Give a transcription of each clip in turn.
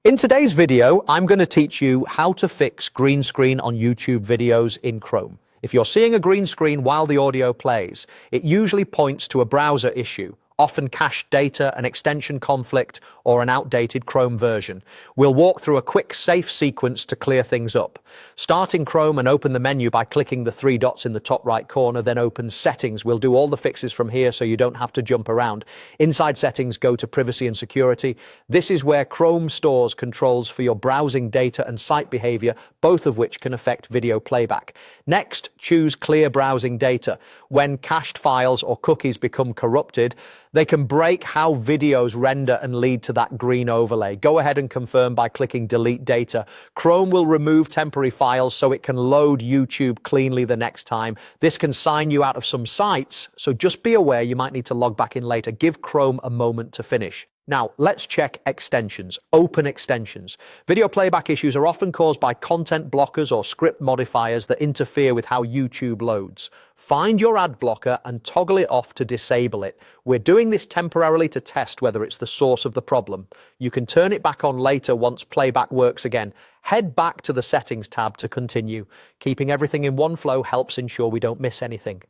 In today's video, I'm going to teach you how to fix green screen on YouTube videos in Chrome. If you're seeing a green screen while the audio plays, it usually points to a browser issue, often cached data, an extension conflict, or an outdated Chrome version. We'll walk through a quick, safe sequence to clear things up. Start in Chrome and open the menu by clicking the three dots in the top right corner, then open Settings. We'll do all the fixes from here so you don't have to jump around. Inside Settings, go to Privacy and Security. This is where Chrome stores controls for your browsing data and site behavior, both of which can affect video playback. Next, choose Clear Browsing Data. When cached files or cookies become corrupted, they can break how videos render and lead to that green overlay. Go ahead and confirm by clicking Delete Data. Chrome will remove temporary files so it can load YouTube cleanly the next time. This can sign you out of some sites, so just be aware you might need to log back in later. Give Chrome a moment to finish. Now, let's check extensions. Open extensions. Video playback issues are often caused by content blockers or script modifiers that interfere with how YouTube loads. Find your ad blocker and toggle it off to disable it. We're doing this temporarily to test whether it's the source of the problem. You can turn it back on later once playback works again. Head back to the Settings tab to continue. Keeping everything in one flow helps ensure we don't miss anything.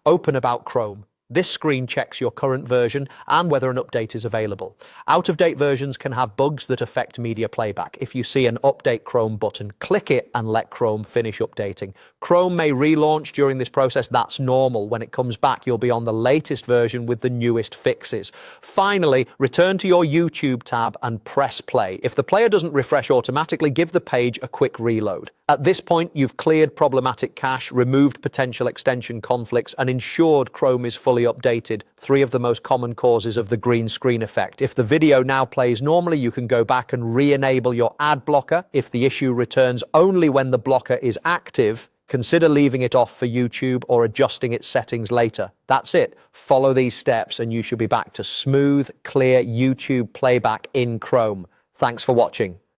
Open About Chrome. This screen checks your current version and whether an update is available. Out-of-date versions can have bugs that affect media playback. If you see an Update Chrome button, click it and let Chrome finish updating. Chrome may relaunch during this process. That's normal. When it comes back, you'll be on the latest version with the newest fixes. Finally, return to your YouTube tab and press play. If the player doesn't refresh automatically, give the page a quick reload. At this point, you've cleared problematic cache, removed potential extension conflicts, and ensured Chrome is fully updated, three of the most common causes of the green screen effect. If the video now plays normally, you can go back and re-enable your ad blocker. If the issue returns only when the blocker is active, consider leaving it off for YouTube or adjusting its settings later. That's it. Follow these steps and you should be back to smooth, clear YouTube playback in Chrome. Thanks for watching.